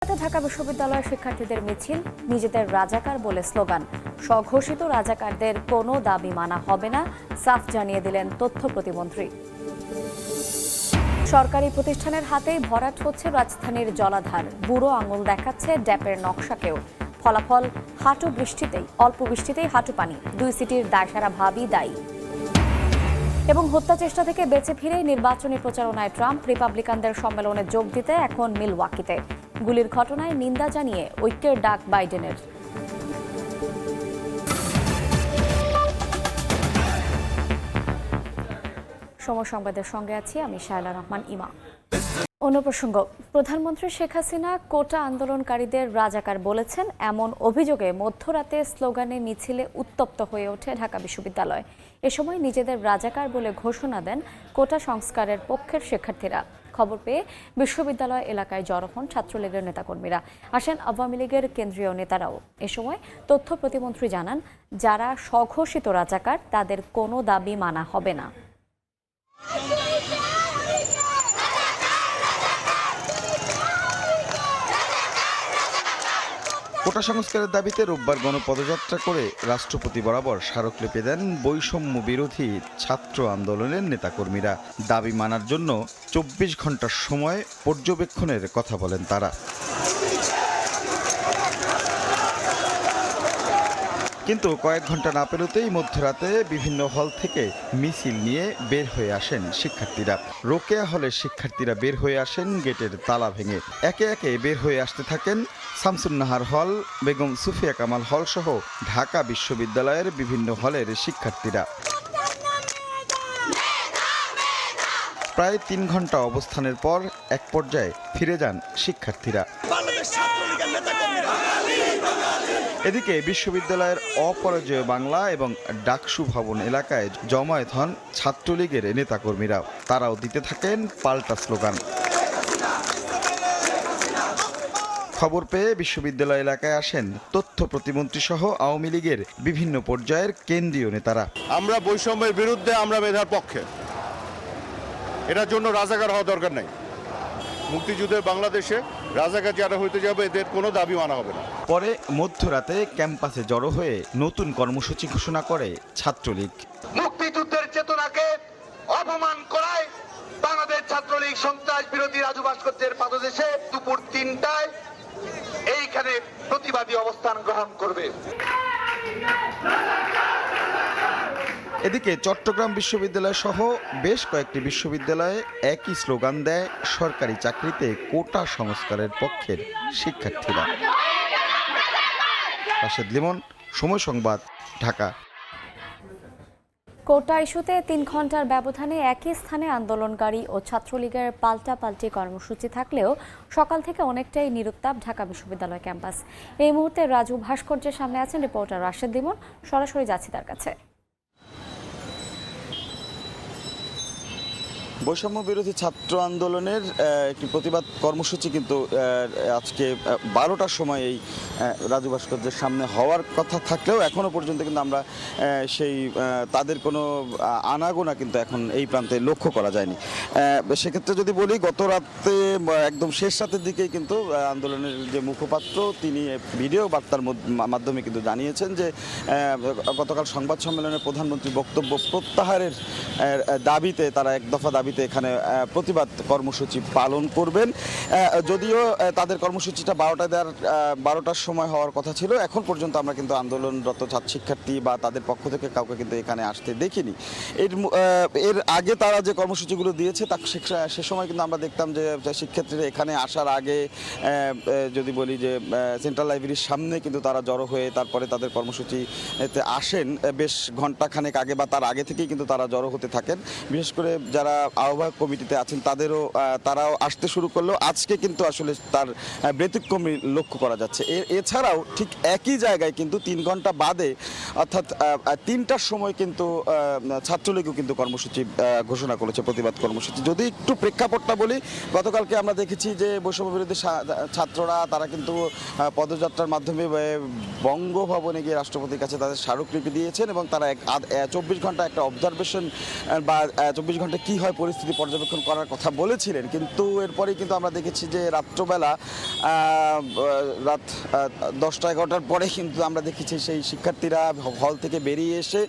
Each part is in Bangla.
ঢাকা বিশ্ববিদ্যালয়ের শিক্ষার্থীদের মিছিল, নিজেদের রাজাকার বলে স্লোগান। স্বঘোষিত রাজাকারদের কোনো দাবি মানা হবে না, সাফ জানিয়ে দিলেন তথ্য প্রতিমন্ত্রী। সরকারি প্রতিষ্ঠানের হাতেই ভরাট হচ্ছে রাজধানীর জলাধার, বুড়ো আঙুল দেখাচ্ছে ড্যাপের নকশাকেও। ফলাফল অল্প বৃষ্টিতেই হাঁটু পানি, 2 সিটির দায়সারা ভাবই দায়ী। এবং হত্যা চেষ্টা থেকে বেঁচে ফিরেই নির্বাচনী প্রচারণায় ট্রাম্প, রিপাবলিকানদের সম্মেলনে যোগ দিতে এখন মিলওয়াকিতে। গুলির ঘটনায় নিন্দা জানিয়ে ঐক্যের ডাক বাইডেনের। সময় সংবাদের সঙ্গে আছি আমি শায়লা রহমান ইমা। অন্য প্রসঙ্গ, প্রধানমন্ত্রী শেখ হাসিনা কোটা আন্দোলনকারীদের রাজাকার বলেছেন, এমন অভিযোগে মধ্যরাতে স্লোগানে মিছিলে উত্তপ্ত হয়ে ওঠে ঢাকা বিশ্ববিদ্যালয়। এ সময় নিজেদের রাজাকার বলে ঘোষণা দেন কোটা সংস্কারের পক্ষের শিক্ষার্থীরা। খবর পেয়ে বিশ্ববিদ্যালয় এলাকায় জড়ো হন ছাত্রলীগের নেতাকর্মীরা, আসেন আওয়ামী লীগের কেন্দ্রীয় নেতারাও। এ সময় তথ্য প্রতিমন্ত্রী জানান, যারা স্বঘোষিত রাজাকার তাদের কোনো দাবি মানা হবে না। কোটা সংস্কারের দাবিতে রোববার গণপদযাত্রা করে রাষ্ট্রপতি বরাবর স্মারকলিপি দেন বৈষম্য বিরোধী ছাত্র আন্দোলনের নেতাকর্মীরা। দাবি মানার জন্য 24 ঘন্টার সময় পর্যবেক্ষণের কথা বলেন তারা। কিন্তু কয়েক ঘন্টা না পেরোতেই মধ্যরাতে বিভিন্ন হল থেকে মিছিল নিয়ে বের হয়ে আসেন শিক্ষার্থীরা। রোকেয়া হলের শিক্ষার্থীরা বের হয়ে আসেন গেটের তালা ভেঙে। একে একে বের হয়ে আসতে থাকেন শামসুন্নাহার হল, বেগম সুফিয়া কামাল হল সহ ঢাকা বিশ্ববিদ্যালয়ের বিভিন্ন হলের শিক্ষার্থীরা। প্রায় 3 ঘন্টা অবস্থানের পর এক পর্যায়ে ফিরে যান শিক্ষার্থীরা। এদিকে বিশ্ববিদ্যালয়ের অপরাজেয় বাংলা এবং ডাকসু ভবন এলাকায় জমায়েত হন ছাত্রলীগের নেতাকর্মীরা। তারাও দিতে থাকেন পাল্টা স্লোগান। খবর পেয়ে বিশ্ববিদ্যালয় এলাকায় আসেন তথ্য প্রতিমন্ত্রী সহ আওয়ামী লীগের বিভিন্ন পর্যায়ের কেন্দ্রীয় নেতারা। আমরা বৈষম্যের বিরুদ্ধে, আমরা মেধার পক্ষে। এটার জন্য রাজাকার হওয়া দরকার নাই। মুক্তিযুদ্ধের বাংলাদেশে রাজাকার যারা হইতে যাবে এদের কোনো দাবি মানা হবে না। পরে মধ্যরাতে ক্যাম্পাসে জড়ো হয়ে নতুন কর্মসূচি ঘোষণা করে ছাত্রলীগ। মুক্তিযুদ্ধের চেতনাকে অপমান করায় বাংলাদেশ ছাত্রলীগ সন্ত্রাস বিরোধী রাজু ভাস্কর্যের পাদদেশে দুপুর 3টায় এইখানে প্রতিবাদী অবস্থান গ্রহণ করবে। এদিকে চট্টগ্রাম বিশ্ববিদ্যালয় সহ বেশ কয়েকটি বিশ্ববিদ্যালয়ে একই স্লোগান দেয় সরকারি চাকরিতে কোটা সংস্কারের পক্ষের শিক্ষার্থীরা। রাশেদ লিমন, সময় সংবাদ, ঢাকা। কোটা ইস্যুতে 3 ঘন্টার ব্যবধানে একই স্থানে আন্দোলনকারী ও ছাত্রলীগের পাল্টাপাল্টি কর্মসূচি থাকলেও সকাল থেকে অনেকটাই নিরুত্তাপ ঢাকা বিশ্ববিদ্যালয় ক্যাম্পাস। এই মুহূর্তে রাজু ভাস্কর্যের সামনে আছেন রিপোর্টার রাশেদ লিমন, সরাসরি যাচ্ছি তার কাছে। বৈষম্য বিরোধী ছাত্র আন্দোলনের একটি প্রতিবাদ কর্মসূচি কিন্তু আজকে 12টার সময় এই রাজু ভাস্কর্যের সামনে হওয়ার কথা থাকলেও এখনও পর্যন্ত কিন্তু আমরা সেই তাদের কোনো আনাগোনা কিন্তু এখন এই প্রান্তে লক্ষ্য করা যায়নি। সেক্ষেত্রে যদি বলি, গত রাতে একদম শেষ রাতের দিকেই কিন্তু আন্দোলনের যে মুখপাত্র তিনি ভিডিও বার্তার মাধ্যমে কিন্তু জানিয়েছেন যে গতকাল সংবাদ সম্মেলনে প্রধানমন্ত্রীর বক্তব্য প্রত্যাহারের দাবিতে তারা এক দফা দাবিতে এখানে প্রতিবাদ কর্মসূচি পালন করবেন। যদিও তাদের কর্মসূচিটা 12টার সময় হওয়ার কথা ছিল, এখন পর্যন্ত আমরা কিন্তু আন্দোলনরত ছাত্র শিক্ষার্থী বা তাদের পক্ষ থেকে কাউকে কিন্তু এখানে আসতে দেখিনি। এর আগে তারা যে কর্মসূচিগুলো দিয়েছে তা সে সময় কিন্তু আমরা দেখতাম যে শিক্ষার্থীরা এখানে আসার আগে যদি বলি যে সেন্ট্রাল লাইব্রেরির সামনে কিন্তু তারা জড়ো হয়ে তারপরে তাদের কর্মসূচিতে আসেন বেশ ঘণ্টাখানেক আগে বা তার আগে থেকেই কিন্তু তারা জড়ো হতে থাকেন। বিশেষ করে যারা আহ্বায়ক কমিটিতে আছেন তারাও আসতে শুরু করলেও আজকে কিন্তু আসলে তার ব্যতিক্রমী লক্ষ্য করা যাচ্ছে। এছাড়াও ঠিক একই জায়গায় কিন্তু 3 ঘন্টা বাদে অর্থাৎ 3টার সময় কিন্তু ছাত্রলীগও কিন্তু কর্মসূচি ঘোষণা করেছে, প্রতিবাদ কর্মসূচি। যদি একটু প্রেক্ষাপটটা বলি, গতকালকে আমরা দেখেছি যে বৈষম্য বিরোধী ছাত্ররা তারা কিন্তু পদযাত্রার মাধ্যমে বঙ্গভবনে গিয়ে রাষ্ট্রপতির কাছে তাদের স্মারকলিপি দিয়েছেন এবং তারা 24 ঘন্টা একটা অবজারভেশন বা 24 ঘন্টা কী হয় পরিস্থিতি পর্যবেক্ষণ করার কথা বলেছিলেন, কিন্তু এরপরেই কিন্তু আমরা দেখেছি যে রাত্রবেলা রাত 10টা-11টার পরে কিন্তু আমরা দেখেছি সেই শিক্ষার্থীরা হল থেকে বেরিয়ে এসে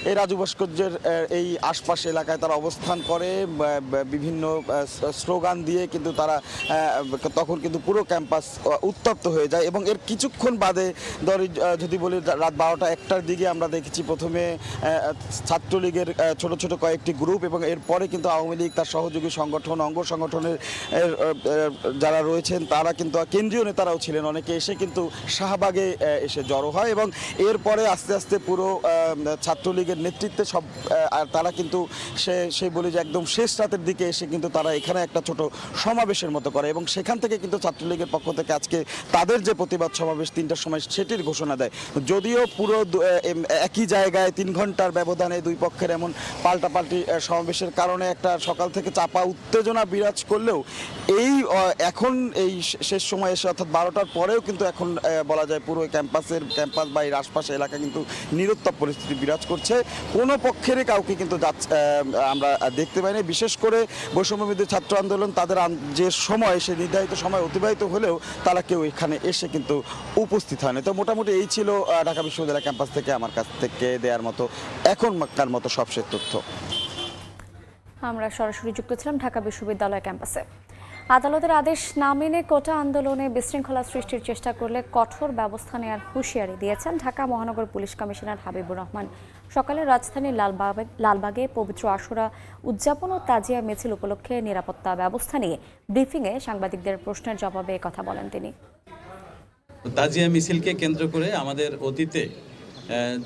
এই রাজু ভাস্কর্যের এই আশপাশ এলাকায় তারা অবস্থান করে বিভিন্ন স্লোগান দিয়ে কিন্তু তারা তখন কিন্তু পুরো ক্যাম্পাস উত্তপ্ত হয়ে যায়। এবং এর কিছুক্ষণ বাদে যদি বলি রাত 12টা-1টার দিকে আমরা দেখেছি প্রথমে ছাত্রলীগের ছোট ছোট কয়েকটি গ্রুপ এবং এরপরে কিন্তু আওয়ামী লীগ তার সহযোগী সংগঠন অঙ্গ সংগঠনের যারা রয়েছেন তারা কিন্তু কেন্দ্রীয় নেতারাও ছিলেন, অনেকে এসে কিন্তু শাহবাগে এসে জড়ো হয় এবং এরপরে আস্তে আস্তে পুরো ছাত্রলীগের নেতৃত্বে সব তারা কিন্তু সেই বলি যে একদম শেষ রাতের দিকে এসে কিন্তু তারা এখানে একটা ছোট সমাবেশের মতো করে এবং সেখান থেকে কিন্তু ছাত্রলীগের পক্ষ থেকে আজকে তাদের যে প্রতিবাদ সমাবেশ 3টার সময় সেটির ঘোষণা দেয়। যদিও পুরো একই জায়গায় 3 ঘন্টার ব্যবধানে দুই পক্ষের এমন পাল্টাপাল্টি সমাবেশের কারণে একটা সকাল থেকে চাপা উত্তেজনা বিরাজ করলেও এখন এই শেষ সময় এসে অর্থাৎ 12টার পরেও কিন্তু এখন বলা যায় পুরো ক্যাম্পাস বা এর আশপাশে এলাকা কিন্তু নিরুত্তাপ পরিস্থিতি বিরাজ করছে। কোনো পক্ষেরই কাউকে কিন্তু আমরা দেখতে পাইনি। বিশেষ করে বৈষম্যবিরোধী ছাত্র আন্দোলন তাদের যে সময় সে নির্ধারিত সময় অতিবাহিত হলেও তারা কেউ এখানে এসে কিন্তু উপস্থিত হয়নি। তো মোটামুটি এই ছিল ঢাকা বিশ্ববিদ্যালয় ক্যাম্পাস থেকে আমার কাছ থেকে দেওয়ার মতো এখনকার মতো সবশেষ তথ্য। আমরা সরাসরি যুক্ত ছিলাম ঢাকা বিশ্ববিদ্যালয় ক্যাম্পাসে। আদালতের আদেশ না মেনে কোটা আন্দোলনে বিশৃঙ্খলা সৃষ্টির চেষ্টা করলে কঠোর ব্যবস্থা নেওয়ার হুঁশিয়ারি দিয়েছেন ঢাকা মহানগর পুলিশ কমিশনার হাবিবুর রহমান। সকালে রাজধানীর লালবাগে পবিত্র আশুরা উদযাপন ও তাজিয়া মিছিল উপলক্ষে নিরাপত্তা ব্যবস্থা নিয়ে ব্রিফিংয়ে সাংবাদিকদের প্রশ্নের জবাবে কথা বলেন তিনি। তাজিয়া মিছিলকে কেন্দ্র করে আমাদের অতীতে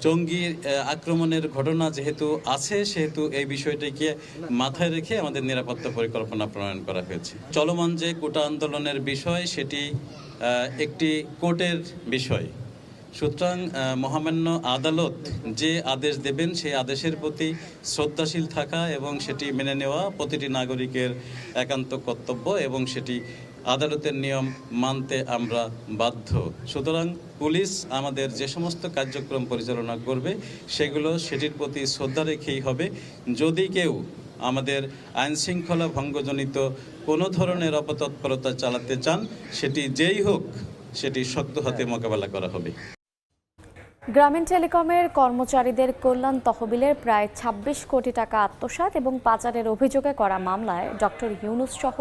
জঙ্গি আক্রমণের ঘটনা যেহেতু আছে সেহেতু এই বিষয়টিকে মাথায় রেখে আমাদের নিরাপত্তা পরিকল্পনা প্রণয়ন করা হয়েছে। চলমান যে কোটা আন্দোলনের বিষয় সেটি একটি কোর্টের বিষয়, সুতরাং মহামান্য আদালত যে আদেশ দেবেন সেই আদেশের প্রতি শ্রদ্ধাশীল থাকা এবং সেটি মেনে নেওয়া প্রতিটি নাগরিকের একান্ত কর্তব্য এবং সেটি আদালতের নিয়ম মানতে আমরা বাধ্য। সুতরাং পুলিশ আমাদের যে সমস্ত কার্যক্রম পরিচালনা করবে সেগুলো সেটির প্রতি শ্রদ্ধা রেখেই হবে। যদি কেউ আমাদের আইনশৃঙ্খলা ভঙ্গজনিত কোনো ধরনের অপতৎপরতা চালাতে চান সেটি যেই হোক সেটি শক্ত হাতে মোকাবেলা করা হবে। গ্রামীণ টেলিকমের কর্মচারীদের কল্যাণ তহবিলের প্রায় ২৬ কোটি টাকা আত্মসাৎ এবং পাচারের অভিযোগে করা মামলায় ডক্টর ইউনূস সহ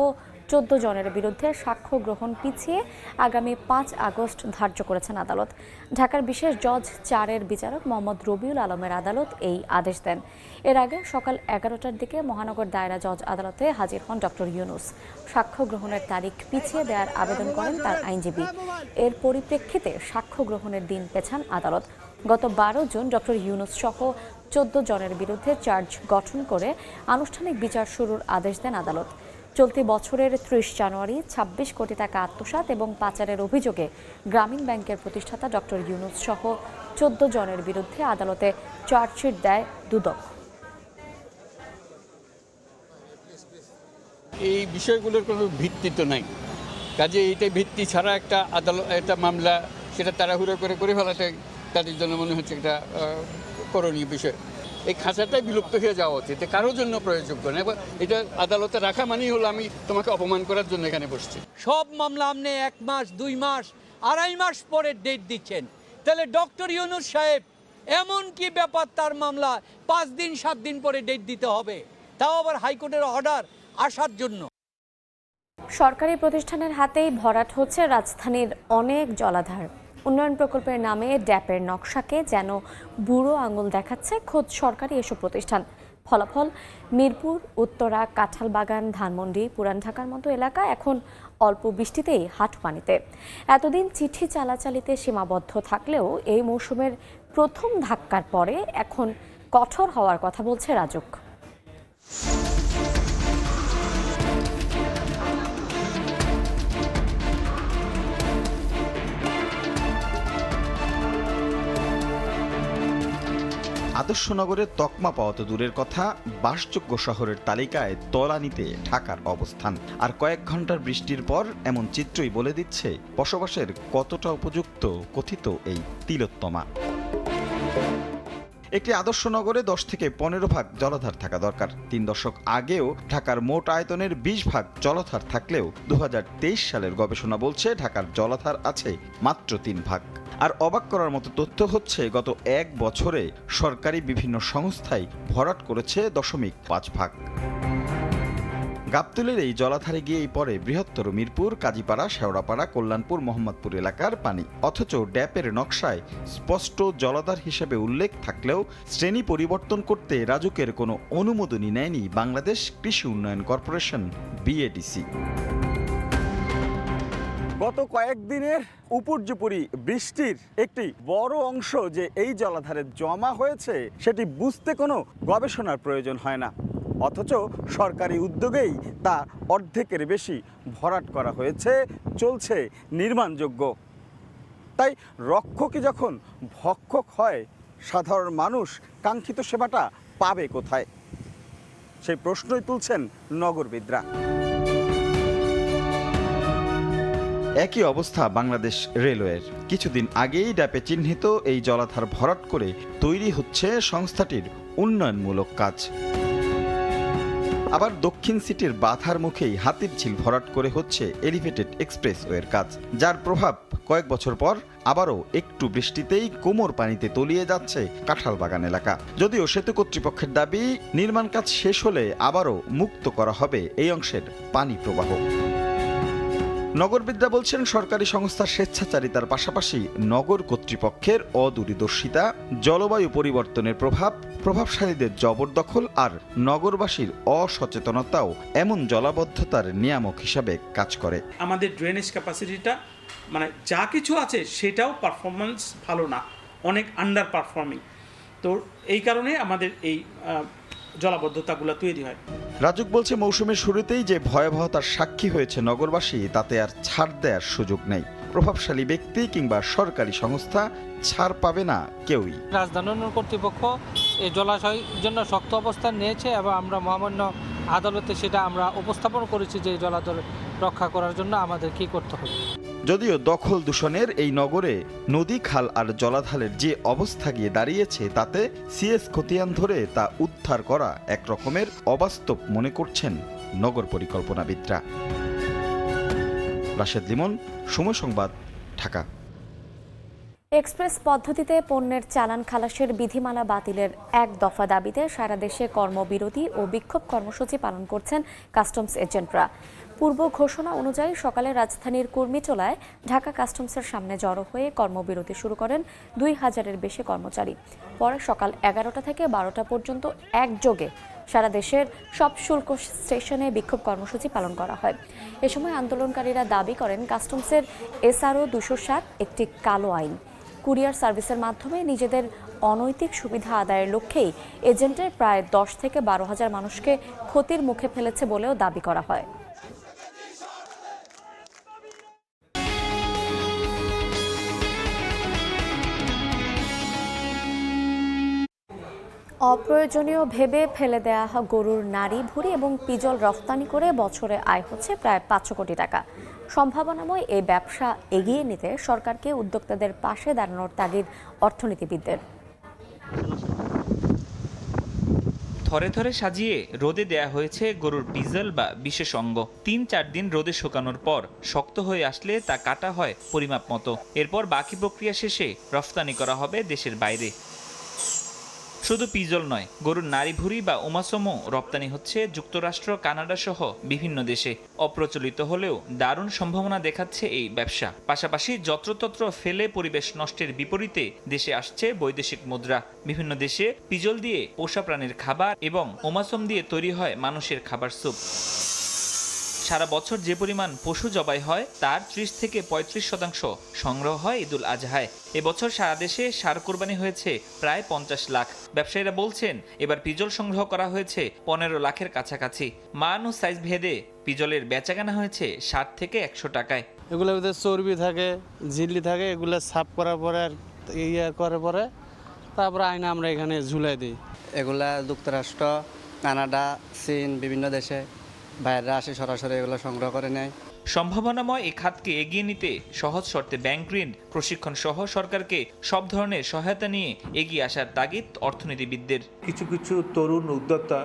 14 জনের বিরুদ্ধে সাক্ষ্য গ্রহণ পিছিয়ে আগামী 5 আগস্ট ধার্য করেছেন আদালত। ঢাকার বিশেষ জজ 4-এর বিচারক মোহাম্মদ রবিউল আলমের আদালত এই আদেশ দেন। এর আগে সকাল 11টার দিকে মহানগর দায়রা জজ আদালতে হাজির হন ডক্টর ইউনূস। সাক্ষ্য গ্রহণের তারিখ পিছিয়ে দেওয়ার আবেদন করেন তার আইনজীবী। এর পরিপ্রেক্ষিতে সাক্ষ্য গ্রহণের দিন পেছান আদালত। গত 12 জুন ডক্টর ইউনূস সহ 14 জনের বিরুদ্ধে চার্জ গঠন করে আনুষ্ঠানিক বিচার শুরুর আদেশ দেন আদালত। চলতি বছরের 30 জানুয়ারি 26 কোটি টাকা আত্মসাৎ এবং পাচারের অভিযোগে গ্রামীণ ব্যাংকের প্রতিষ্ঠাতা ডক্টর ইউনূস সহ 14 জনের বিরুদ্ধে আদালতে চার্জশিট দেয় দুদক। এই বিষয়গুলোর কোনো ভিত্তি তো নাই, কাজে এইটা ভিত্তি ছাড়া একটা মামলা সেটা তাড়াহুড়ো করে ফেলাটা তাদের জন্য মনে হচ্ছে একটা করণীয় বিষয়। এই খাঁচাটাই বিলুপ্ত হয়ে যাওয়া উচিত, কারোর জন্য প্রয়োজযোগ্য না। এবার এটা আদালতে রাখা মানেই হলো আমি তোমাকে অপমান করার জন্য এখানে বসছি। সব মামলা আপনি 1 মাস 2 মাস 2.5 মাস পরে ডেট দিচ্ছেন, তাহলে ডক্টর ইউনূস সাহেব এমন কি ব্যাপার তার মামলা 5 দিন 7 দিন পরে ডেট দিতে হবে, তাও আবার হাইকোর্টের অর্ডার আসার জন্য? সরকারি প্রতিষ্ঠানের হাতেই ভরাট হচ্ছে রাজধানীর অনেক জলাধার। উন্নয়ন প্রকল্পের নামে ড্যাপের নকশাকে যেন বুড়ো আঙুল দেখাচ্ছে খোদ সরকারি এসব প্রতিষ্ঠান। ফলাফল মিরপুর, উত্তরা, কাঁঠালবাগান, ধানমন্ডি, পুরান ঢাকার মতো এলাকা এখন অল্প বৃষ্টিতেই হাঁট পানিতে। এতদিন চিঠি চালাচালিতে সীমাবদ্ধ থাকলেও এই মৌসুমের প্রথম ধাক্কার পরে এখন কঠোর হওয়ার কথা বলছে রাজুক। আদর্শ নগরের তকমা পাওয়া তো দূরের কথা, বাসযোগ্য শহরের তালিকায় তলানিতে ঢাকার অবস্থান। আর কয়েক ঘন্টার বৃষ্টির পর এমন চিত্রই বলে দিচ্ছে বসবাসের কতটা উপযুক্ত কথিত এই তিলোত্তমা। একটি আদর্শ নগরে 10 থেকে 15 ভাগ জলাধার থাকা দরকার। 3 দশক আগেও ঢাকার মোট আয়তনের 20 ভাগ জলাধার থাকলেও 2023 সালের গবেষণা বলছে ঢাকার জলাধার আছে মাত্র 3 ভাগ। আর অবাক করার মতো তথ্য হচ্ছে গত 1 বছরে সরকারি বিভিন্ন সংস্থাই ভরাট করেছে 0.5 ভাগ। গাবতলীর এই জলাধারে গিয়েই পড়ে বৃহত্তর মিরপুর, কাজীপাড়া, শেওড়াপাড়া, কল্যাণপুর, মোহাম্মদপুর এলাকার পানি। অথচ ড্যাপের নকশায় স্পষ্ট জলাধার হিসেবে উল্লেখ থাকলেও শ্রেণী পরিবর্তন করতে রাজুকের কোনো অনুমোদনই নেয়নি বাংলাদেশ কৃষি উন্নয়ন কর্পোরেশন বিএডিসি। গত কয়েকদিনের উপর্যুপরি বৃষ্টির একটি বড় অংশ যে এই জলাধারে জমা হয়েছে সেটি বুঝতে কোনো গবেষণার প্রয়োজন হয় না, অথচ সরকারি উদ্যোগেই তা অর্ধেকের বেশি ভরাট করা হয়েছে, চলছে নির্মাণযোগ্য। তাই রক্ষকই যখন ভক্ষক হয়, সাধারণ মানুষ কাঙ্ক্ষিত সেবাটা পাবে কোথায়? সেই প্রশ্নই তুলছেন নগরবিদরা। একই অবস্থা বাংলাদেশ রেলওয়ের। কিছুদিন আগেই ড্যাপে চিহ্নিত এই জলাধার ভরাট করে তৈরি হচ্ছে সংস্থাটির উন্নয়নমূলক কাজ। আবার দক্ষিণ সিটির বাধার মুখেই হাতিরঝিল ভরাট করে হচ্ছে এলিভেটেড এক্সপ্রেসওয়ের কাজ, যার প্রভাব কয়েক বছর পর আবারও একটু বৃষ্টিতেই কোমর পানিতে তলিয়ে যাচ্ছে কাঁঠালবাগান এলাকা। যদিও সেতু কর্তৃপক্ষের দাবি, নির্মাণ কাজ শেষ হলে আবারও মুক্ত করা হবে এই অংশের পানি প্রবাহ। নগরবিদরা বলছেন, সরকারি সংস্থার স্বেচ্ছাচারিতার পাশাপাশি নগর কর্তৃপক্ষের অদূরদর্শিতা, জলবায়ু পরিবর্তনের প্রভাব, প্রভাবশালীদের জবরদখল আর নগরবাসীর অসচেতনতাও এমন জলাবদ্ধতার নিয়ামক হিসাবে কাজ করে। আমাদের ড্রেনেজ ক্যাপাসিটিটা মানে যা কিছু আছে সেটাও পারফরমেন্স ভালো না, অনেক আন্ডার পারফর্মিং। তো এই কারণে আমাদের এই জলাবদ্ধতাগুলো তৈরি হয়। রাজুক বলছে, মৌসুমের শুরুতেই যে ভয়াবহতার সাক্ষী হয়েছে নগরবাসী, তাতে আর ছাড় দেওয়ার সুযোগ নেই। প্রভাবশালী ব্যক্তি কিংবা সরকারি সংস্থা ছাড় পাবে না কেউই। রাজধানী উন্নয়ন কর্তৃপক্ষ এই জলাশয়ের জন্য শক্ত অবস্থান নিয়েছে এবং আমরা মহামান্য আদালতে সেটা আমরা উপস্থাপন করেছি যে জলাধার রক্ষা করার জন্য আমাদের কি করতে হবে। যদিও দখল দূষণের এই নগরে নদী, খাল আর জলাধারের যে অবস্থা গিয়ে দাঁড়িয়েছে, তাতে সিএস খতিয়ান ধরে তা উদ্ধার করা এক রকমের অবাস্তব মনে করছেন নগর পরিকল্পনাবিদরা। রাশেদ লিমন, সময় সংবাদ, ঢাকা। এক্সপ্রেস পদ্ধতিতে পণ্যের চালান খালাসের বিধিমালা বাতিলের এক দফা দাবিতে সারা দেশে কর্মবিরতি ও বিক্ষোভ কর্মসূচি পালন করছেন কাস্টমস এজেন্টরা। পূর্ব ঘোষণা অনুযায়ী সকালে রাজধানীর কুর্মিটোলায় ঢাকা কাস্টমসের সামনে জড়ো হয়ে কর্মবিরতি শুরু করেন 2000-এর বেশি কর্মচারী। পরে সকাল 11টা থেকে 12টা পর্যন্ত একযোগে সারা দেশের সব শুল্ক স্টেশনে বিক্ষোভ কর্মসূচি পালন করা হয়। এ সময় আন্দোলনকারীরা দাবি করেন, কাস্টমসের SRO 207 একটি কালো আইন। কুরিয়ার সার্ভিসের মাধ্যমে নিজেদের অনৈতিক সুবিধা আদায়ের লক্ষ্যেই এজেন্টের প্রায় 10 থেকে 12,000 মানুষকে ক্ষতির মুখে ফেলেছে বলেও দাবি করা হয়। অপ্রয়োজনীয় ভেবে ফেলে দেয়া গরুর নাড়ি, ভুঁড়ি এবং পিজল রফতানি করে বছরে আয় হচ্ছে প্রায় 500 কোটি টাকা। সম্ভাবনাময় এই ব্যবসা এগিয়ে নিতে সরকারকে উদ্যোক্তাদের পাশে দাঁড়ানোর তাগিদ অর্থনীতিবিদদের। থরে থরে সাজিয়ে রোদে দেয়া হয়েছে গরুর পিজল বা বিশেষ অঙ্গ। 3-4 দিন রোদে শুকানোর পর শক্ত হয়ে আসলে তা কাটা হয় পরিমাপ মতো। এরপর বাকি প্রক্রিয়া শেষে রফতানি করা হবে দেশের বাইরে। শুধু পিজল নয়, গরুর নাড়ি, ভুঁড়ি বা ওমাসমো রপ্তানি হচ্ছে যুক্তরাষ্ট্র, কানাডা সহ বিভিন্ন দেশে। অপ্রচলিত হলেও দারুণ সম্ভাবনা দেখাচ্ছে এই ব্যবসা। পাশাপাশি যত্রতত্র ফেলে পরিবেশ নষ্টের বিপরীতে দেশে আসছে বৈদেশিক মুদ্রা। বিভিন্ন দেশে পিজল দিয়ে পোষা প্রাণীর খাবার এবং ওমাসম দিয়ে তৈরি হয় মানুষের খাবার স্যুপ। সারা বছর যে পরিমাণ পশু জবাই হয় তার 30 থেকে 35% সংগ্রহ হয় ঈদুল আজহায়। এবছর সারা দেশে ষাঁড় কোরবানি হয়েছে প্রায় 50 লাখ। ব্যবসায়ীরা বলছেন, এবার পিজল সংগ্রহ করা হয়েছে 15 লাখের কাছাকাছি। মান ও সাইজ ভেদে পিজলের বেচাকেনা হয়েছে 60 থেকে 100 টাকায়। এগুলোর ভিতরে চর্বি থাকে, ঝিল্লি থাকে, এগুলো সাফ করার পরে আর ইয়ে করার পরে তারপরে আইনা আমরা এখানে ঝুলাই দিই। এগুলা যুক্তরাষ্ট্র, কানাডা, চীন, বিভিন্ন দেশে বাইরে আসে সরাসরি এগুলো সংগ্রহ করে নেয়। সম্ভাবনাময় এই খাতকে এগিয়ে নিতে সহজ শর্তে ব্যাংক ঋণ, প্রশিক্ষণ সহ সরকারকে সব ধরনের সহায়তা নিয়ে এগিয়ে আসার তাগিদ অর্থনীতিবিদদের। কিছু কিছু তরুণ উদ্যোক্তা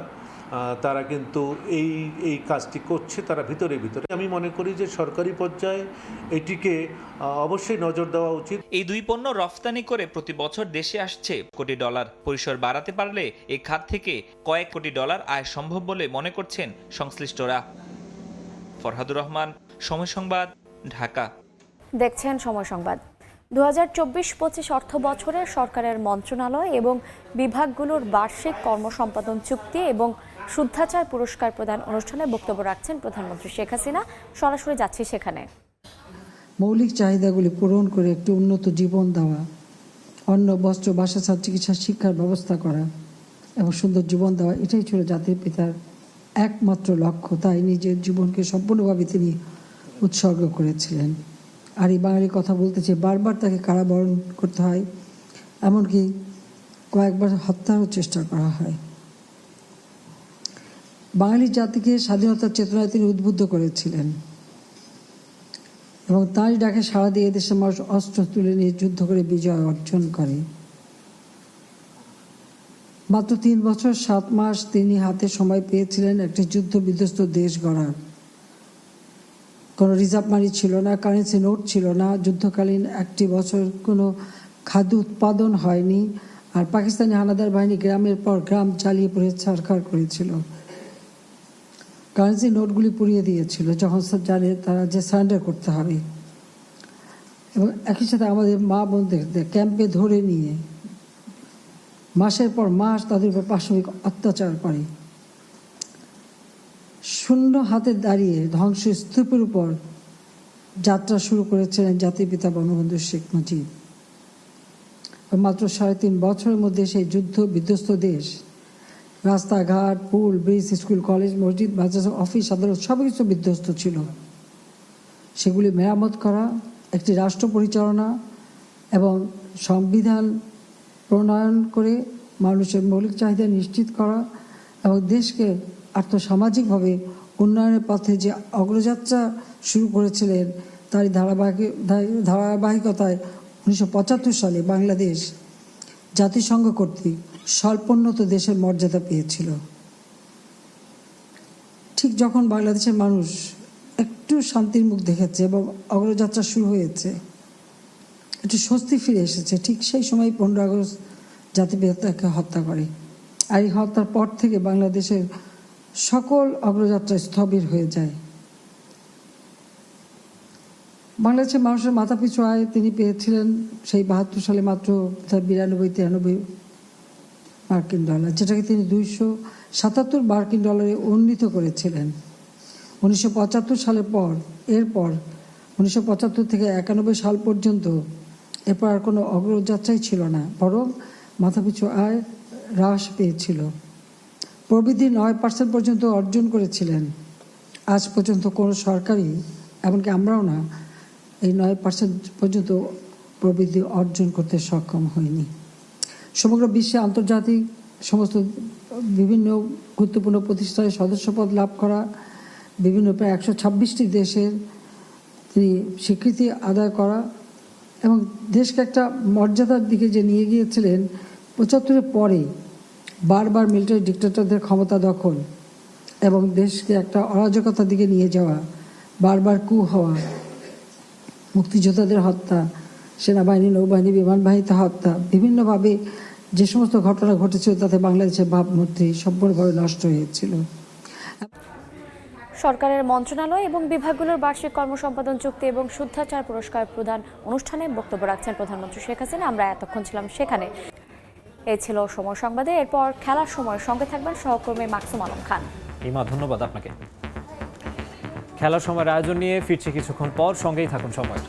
তারা কিন্তু এই কাজটি করছে তারা ভিতরে। আমি মনে করি যে সরকারি পর্যায়ে এটিকে অবশ্যই নজর দেওয়া উচিত। এই দুই পণ্য রফতানি করে প্রতি বছর দেশে আসছে কোটি ডলার। পরিসর বাড়াতে পারলে এই খাত থেকে কয়েক কোটি ডলার আয় সম্ভব বলে মনে করছেন সংশ্লিষ্টরা। ফরহাদুর রহমান, সময় সংবাদ, ঢাকা। দেখছেন সময় সংবাদ। 2024-25 অর্থ বছরে সরকারের মন্ত্রণালয় এবং বিভাগগুলোর বার্ষিক কর্মসম্পাদন চুক্তি এবং শুদ্ধাচার পুরস্কার প্রদান অনুষ্ঠানে বক্তব্য রাখছেন প্রধানমন্ত্রী শেখ হাসিনা। সরাসরি যাচ্ছি সেখানে। মৌলিক চাহিদাগুলি পূরণ করে একটি উন্নত জীবন দেওয়া, অন্ন, বস্ত্র, বাসস্থান, চিকিৎসা, শিক্ষার ব্যবস্থা করা এবং সুন্দর জীবন দেওয়া, এটাই ছিল জাতির পিতার একমাত্র লক্ষ্য। তাই নিজের জীবনকে সম্পূর্ণভাবে তিনি উৎসর্গ করেছিলেন। আর এই বাঙালি কথা বলতেছে, বারবার তাকে কারাবরণ করতে হয়, এমনকি কয়েকবার হত্যারও চেষ্টা করা হয়। বাঙালি জাতিকে স্বাধীনতার চেতনায় তিনি উদ্বুদ্ধ করেছিলেন এবং তাঁরই ডাকে সাড়া দিয়ে দেশের মানুষ অস্ত্র তুলে নিয়ে যুদ্ধ করে বিজয় অর্জন করে। মাত্র 3 বছর 7 মাস তিনি হাতে সময় পেয়েছিলেন একটি যুদ্ধ বিধ্বস্ত দেশ গড়ার। কোনো রিজার্ভ মানি ছিল না, কারেন্সি নোট ছিল না, যুদ্ধকালীন একটি বছর কোনো খাদ্য উৎপাদন হয়নি। আর পাকিস্তানি হানাদার বাহিনী গ্রামের পর গ্রাম চালিয়ে পড়ে সরকার করেছিল। কারেন্সি নোটগুলি পুড়িয়ে দিয়েছিল যখন জানে তারা যে সারেন্ডার করতে হবে। এবং একই সাথে আমাদের মা বোনদের ক্যাম্পে ধরে নিয়ে মাসের পর মাস তাদের উপর পাশবিক অত্যাচার করে। শূন্য হাতে দাঁড়িয়ে ধ্বংসস্তূপের উপর যাত্রা শুরু করেছিলেন জাতির পিতা বঙ্গবন্ধু শেখ মুজিব। মাত্র 3.5 বছরের মধ্যে সেই যুদ্ধ বিধ্বস্ত দেশ রাস্তাঘাট, পুল, ব্রিজ, স্কুল, কলেজ, মসজিদ, মাদ্রাসা, অফিস, আদালত সব কিছু বিধ্বস্ত ছিল। সেগুলি মেরামত করা, একটি রাষ্ট্র পরিচালনা এবং সংবিধান প্রণয়ন করে মানুষের মৌলিক চাহিদা নিশ্চিত করা এবং দেশকে আর্থসামাজিকভাবে উন্নয়নের পথে যে অগ্রযাত্রা শুরু করেছিলেন তারই ধারাবাহিকতায় 1975 সালে বাংলাদেশ জাতিসংঘ কর্তৃক স্বল্পোন্নত দেশের মর্যাদা পেয়েছিল। ঠিক যখন বাংলাদেশের মানুষ একটু শান্তির মুখ দেখেছে এবং অগ্রযাত্রা শুরু হয়েছে, একটু স্বস্তি ফিরে এসেছে, ঠিক সেই সময় 15 আগস্ট জাতিপিতাকে হত্যা করে। আর এই হত্যার পর থেকে বাংলাদেশের সকল অগ্রযাত্রা স্থবির হয়ে যায়। বাংলাদেশের মানুষের মাথাপিছু আয় তিনি পেয়েছিলেন সেই 72 সালে মাত্র 92-93 মার্কিন ডলার, যেটাকে তিনি 277 মার্কিন ডলারে উন্নীত করেছিলেন। 1975 সালের পর এরপর 1975 থেকে 91 সাল পর্যন্ত এরপর আর কোনো অগ্রযাত্রাই ছিল না, বরং মাথাপিছু আয় হ্রাস পেয়েছিল। প্রবৃদ্ধি 9% পর্যন্ত অর্জন করেছিলেন। আজ পর্যন্ত কোনো সরকারই, এমনকি আমরাও না, এই 9% পর্যন্ত প্রবৃদ্ধি অর্জন করতে সক্ষম হয়নি। সমগ্র বিশ্বে আন্তর্জাতিক সমস্ত বিভিন্ন গুরুত্বপূর্ণ প্রতিষ্ঠানে সদস্যপদ লাভ করা, বিভিন্ন প্রায় 126টি দেশের তিনি স্বীকৃতি আদায় করা এবং দেশকে একটা মর্যাদার দিকে যে নিয়ে গিয়েছিলেন। 75-এর পরে বারবার মিলিটারি ডিক্টেটরদের ক্ষমতা দখল এবং দেশকে একটা অরাজকতার দিকে নিয়ে যাওয়া, বারবার কু হওয়া, মুক্তিযোদ্ধাদের হত্যা, সেনাবাহিনী, নৌবাহিনী, বিমান বাহিনীতে হত্যা, বিভিন্নভাবে যে সমস্ত ঘটনা ঘটেছিল তাতে বাংলাদেশের ভাবমূর্তি সম্পূর্ণভাবে নষ্ট হয়েছিল। সরকারের মন্ত্রণালয় এবং বিভাগগুলোর বার্ষিক কর্মসম্পাদন চুক্তি এবং শুদ্ধাচার পুরস্কার প্রদান অনুষ্ঠানে বক্তব্য রাখছেন প্রধানমন্ত্রী শেখ হাসিনা। আমরা এতক্ষণ ছিলাম সেখানে। এই ছিল সময় সংবাদে। এরপর খেলার সময় সঙ্গে থাকবেন সহকর্মী মাকসুম আলম খান। ইমা, ধন্যবাদ আপনাকে। খেলার সময়ের আয়োজন নিয়ে ফিরছি কিছুক্ষণ পর, সঙ্গেই থাকুন সময়।